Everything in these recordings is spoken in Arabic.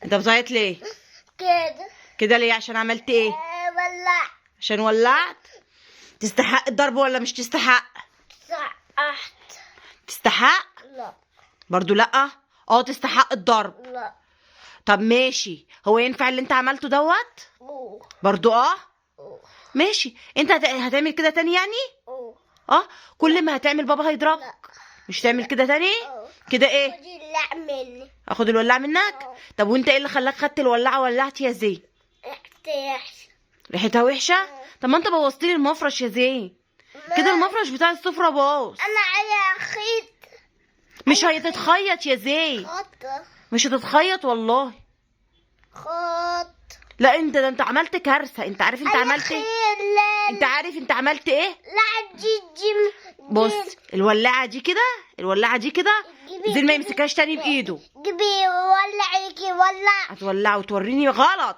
انت بتعيط ليه كده. كده؟ ليه؟ عشان عملت ايه؟ ولع. عشان ولعت. تستحق الضرب ولا مش تستحق؟ سقحت. تستحق لا. برضو لا. تستحق الضرب. لا. طب ماشي، هو ينفع اللي انت عملته دوت؟ أوه. برضو أوه. ماشي. انت هتعمل كده تاني يعني؟ أوه. كل ما هتعمل بابا هيضربك. لا. مش تعمل كده تاني؟ أوه. كده ايه؟ خدي اللع مني. اخد الولاعه منك؟ طب وانت ايه اللي خلاك خدت الولاعه ولعت يا زين؟ ارتاح. ريحتها وحشه؟ طب ما انت بوظت لي المفرش يا زين. كده المفرش بتاع السفره باظ. أنا على خيط. مش هتتخيط يا زين. خط. مش هتتخيط والله. خط. لا انت عملت كارثه. انت عارف انت عملت ايه؟ انت عارف انت عملت ايه؟ لا جي. بص، الولاعه دي كده، الولاعه دي كده زين ما يمسكهاش تاني بايده. جيبي ولعيكي ولع. هتولعه وتوريني غلط.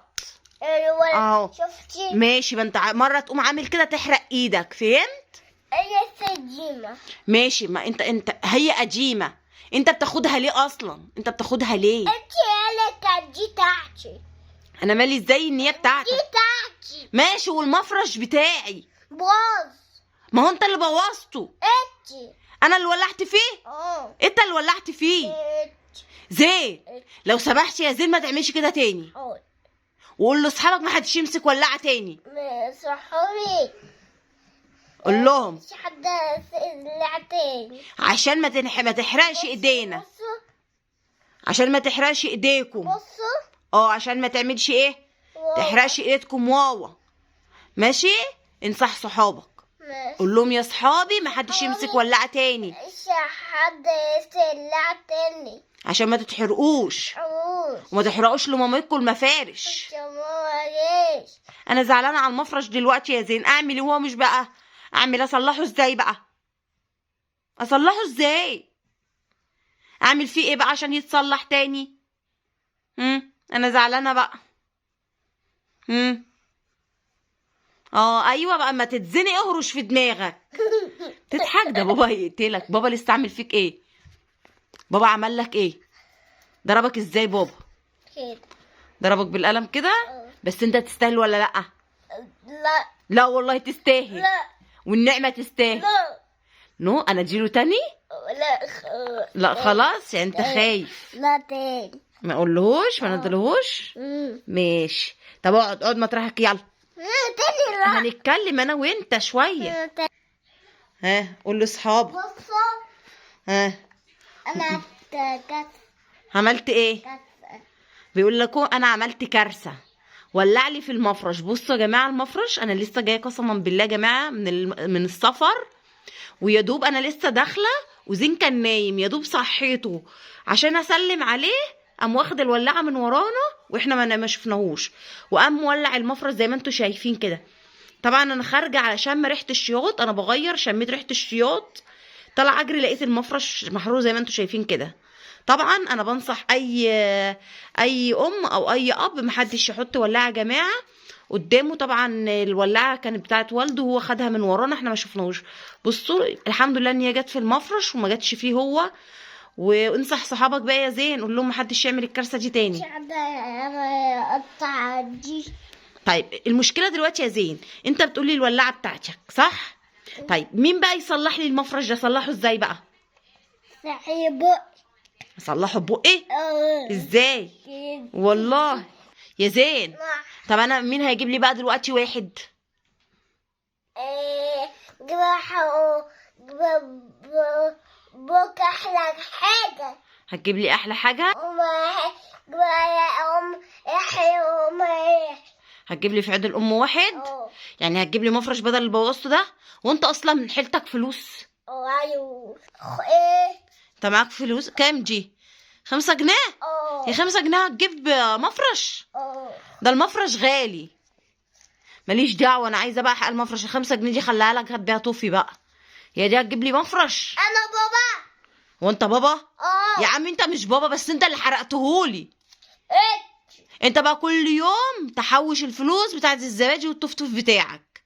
اهو. شفتي؟ ماشي، ما انت مره تقوم عامل كده تحرق ايدك، فهمت؟ هي سجيمة. ماشي، ما انت هي قديمه. انت بتاخدها ليه اصلا؟ انت بتاخدها ليه؟ انت قالك دي تاعتي. انا مالي ازاي ان هي بتاعتك؟ دي تاعتي. ماشي، والمفرش بتاعي. باظ. ما هو انت اللي بوظته. انت. انا اللي ولعت فيه. انت اللي ولعت فيه. زين، لو سمحت يا زين ما تعملش كده تاني. وقول لاصحابك ما حدش يمسك ولاعه تاني. صحابي. قول لهم مش حد يولع تاني. عشان ما تحرقش ايدينا. عشان ما تحرقش ايديكم. بصوا. عشان ما تعملش ايه؟ تحرقش ايدكم واوا. ماشي؟ انصح صحابك. قول لهم يا صحابي ما حدش يمسك ولاعه تاني. مش حد يولع تاني. عشان ما تتحرقوش وما تحرقوش لمامتكم المفارش. انا زعلانه على المفرش دلوقتي يا زين. اعمل ايه وهو مش بقى؟ اصلحه ازاي بقى؟ اصلحه ازاي؟ اعمل فيه ايه بقى عشان يتصلح تاني؟ انا زعلانه بقى. ايوه بقى، ما تتزنق اهرش في دماغك. تضحك؟ ده بابا هيقتلك. بابا لسه عامل فيك ايه؟ بابا عمل لك ايه؟ ضربك ازاي بابا؟ كده. ضربك بالقلم كده؟ بس انت تستاهل ولا لا؟ لا. لا والله تستاهل. لا. والنعمه تستاهل. لا. نو انا اديله تاني؟ لا خلاص، يعني انت خايف. لا تاني. ما اقولهوش؟ ما ندلهوش؟ ماشي. طب اقعد مطرحك يلا. تاني لا. هنتكلم انا وانت شويه. قول لاصحابك. بصوا. انا عملت ايه؟ بيقول لكم انا عملت كارثه. ولع لي في المفرش. بصوا يا جماعه، المفرش انا لسه جايه قسما بالله يا جماعه من السفر، ويا دوب انا لسه داخله وزين كان نايم، يا دوب صحيته عشان اسلم عليه، قام واخد الولاعه من ورانا واحنا ما شفناهوش، وقام مولع المفرش زي ما انتم شايفين كده. طبعا انا خارجه على شم ريحه الشياط، انا بغير شميت ريحه الشياط، طلع اجري لقيت المفرش محروق زي ما انتم شايفين كده. طبعا انا بنصح اي ام او اي اب محدش يحط ولاعه يا جماعه قدامه. طبعا الولاعه كانت بتاعت والده وهو خدها من ورانا، احنا ما شفناهوش. بصوا الحمد لله ان هي جت في المفرش وما جاتش فيه هو. وانصح صحابك بقى يا زين، قول لهم محدش يعمل الكارثه دي تاني. طيب المشكله دلوقتي يا زين، انت بتقولي الولاعه بتاعتك صح؟ طيب مين بقى يصلح لي المفرش ده؟ اصلحه ازاي بقى؟ اصلحه ببقي؟ ازاي؟ والله يا زين. طب انا مين هيجيب لي بقى دلوقتي واحد؟ بوك احلى حاجه. هتجيب لي احلى حاجه؟ هتجيب لي في عيد الام واحد؟ يعني هتجيب لي مفرش بدل اللي بوظته ده؟ وانت اصلا من حيلتك فلوس؟ ايوه. ايه؟ انت معاك فلوس كام دي؟ 5 جنيه؟ هي 5 جنيه هتجيب مفرش؟ ده المفرش غالي. ماليش دعوه، انا عايزه بقى حق المفرش. 5 جنيه دي خليها لك، هات بيها طوفي بقى. هي دي هتجيب لي مفرش؟ انا بابا. وانت بابا؟ يا عم انت مش بابا، بس انت اللي حرقتهولي. انت بقى كل يوم تحوش الفلوس بتاعت الزبادي والطفطف بتاعك،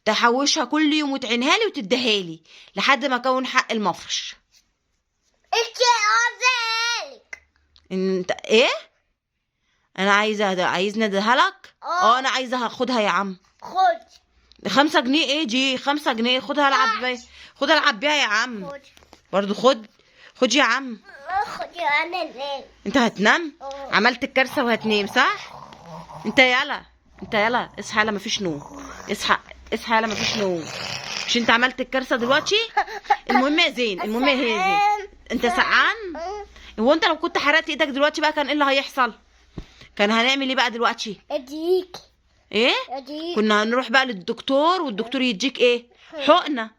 تحوشها كل يوم وتعينها لي وتديها لي لحد ما اكون حق المفرش. انت قصدك انت ايه؟ انا عايزني اديها لك. انا عايزه هاخدها يا عم. خد 5 جنيه ايه دي؟ 5 جنيه خدها العب بيها. خدها العب بيها يا عم. خد برضو خد يا عم. خد يا انا الليل. انت هتنام؟ عملت الكارثه وهتنام صح؟ انت يلا اصحى يلا، مفيش نوم. اصحى يلا، مفيش نوم. مش انت عملت الكارثه دلوقتي؟ المهم يا زين، انت سقعان؟ هو انت لو كنت حرقت ايدك دلوقتي بقى كان ايه اللي هيحصل؟ كان هنعمل ايه بقى دلوقتي؟ اديك ايه؟ كنا هنروح بقى للدكتور، والدكتور يديك ايه؟ حقنه.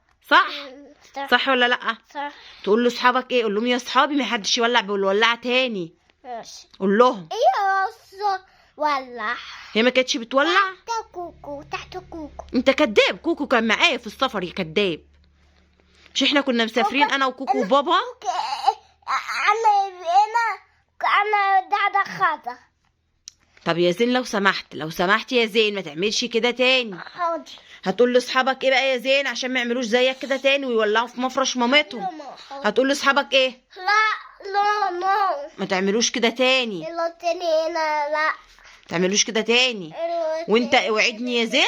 صح ولا لا؟ صح. تقول لاصحابك ايه؟ قول لهم يا اصحابي ما حدش يولع بالولاعه تاني. ماشي. قول لهم. يا ولع. هي ما كانتش بتولع؟ تحت كوكو. انت كداب. كوكو كان معايا في السفر يا كداب. مش احنا كنا مسافرين انا وكوكو وبابا؟ انا دادا خاطر. طب يا زين لو سمحت يا زين ما تعملش كده تاني. حاضر. هتقول لاصحابك ايه بقى يا زين عشان ما يعملوش زيك كده تاني ويولعوا في مفرش مامتهم؟ هتقول لاصحابك ايه؟ لا ما تعملوش كده تاني. لا تاني. لا تعملوش كده تاني. وانت اوعدني يا زين.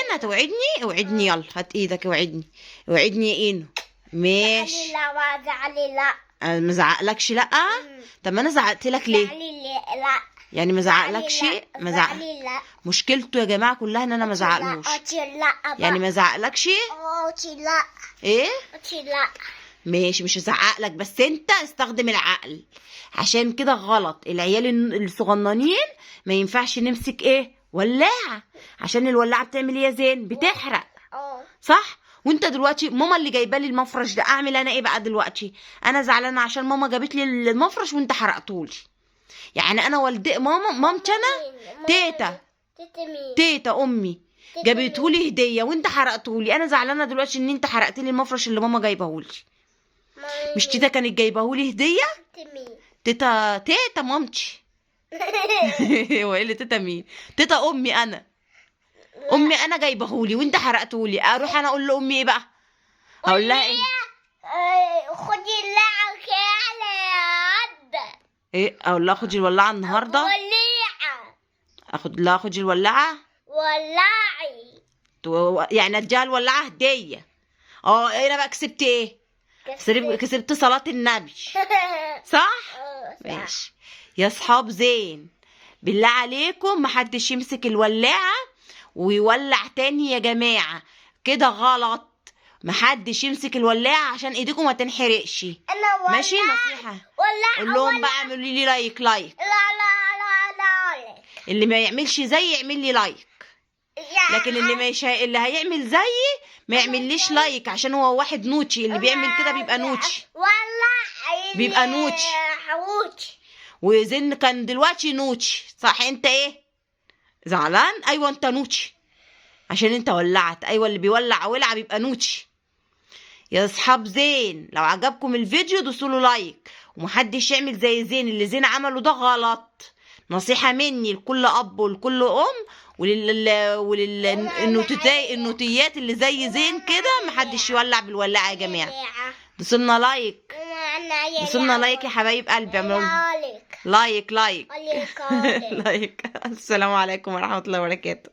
اوعدني يلا. هات ايدك اوعدني يا اينو. ماشي. لا زعلي لا. انا ما زعقلكش لا. طب ما انا زعقت لك ليه؟ لا يعني ما زعقلكش. لا. مشكلته يا جماعه كلها ان انا ما زعقلوش. لا يعني ما زعقلكش. لا. ايه؟ لا. ماشي مش هزعقلك، بس انت استخدم العقل. عشان كده غلط. العيال الصغننين ما ينفعش نمسك ايه؟ ولاعه. عشان الولاعه بتعمل ايه يا زين؟ بتحرق. صح؟ وانت دلوقتي ماما اللي جايبه لي المفرش ده، اعمل انا ايه بقى دلوقتي؟ انا زعلانه عشان ماما جابت لي المفرش وانت حرقتولي. يعني انا مامتي انا تيتا امي جابتهولي هديه وانت حرقتهولي. انا زعلانه دلوقتي ان انت حرقت لي المفرش اللي ماما جايبهولي. مش تيتا كانت جايبهولي هديه؟ تيتا مامتي. هو ايه اللي تيتا مين؟ تيتا امي انا جايبهولي وانت حرقتهولي. اروح انا اقول لامي ايه بقى؟ هقول لها ايه؟ خدي اللعه ايه؟ اقول لها خدي الولاعه النهارده. خدي الولاعه. ولعي. يعني اديها الولاعه هديه. انا بقى كسبت ايه؟ كسبت صلاه النبي. صح؟ ماشي يا صحاب زين، بالله عليكم محدش يمسك الولاعه ويولع تاني يا جماعه. كده غلط. محدش يمسك الولاعه عشان ايديكم ما تنحرقش. ماشي نصيحه. قول لهم بقى اعملوا لي لايك. لا. اللي ما يعملش زي يعمل لي لايك. لكن اللي هيعمل زيي ما يعمليش لايك عشان هو واحد نوتشي. اللي بيعمل كده بيبقى نوتشي. وزن كان دلوقتي نوتشي. صح؟ انت ايه زعلان؟ ايوه انت نوتشي عشان انت ولعت. ايوه اللي بيولع ولع بيبقى نوتشي. يا اصحاب زين لو عجبكم الفيديو دوسوا له لايك، ومحدش يعمل زي زين. اللي زين عمله ده غلط. نصيحة مني لكل اب ولكل ام النوتيات اللي زي زين كده. محدش يولع بالولاعة يا جماعة. دوسولنا لايك. يا حبايب قلبي. اعملوا لايك. السلام عليكم ورحمة الله وبركاته.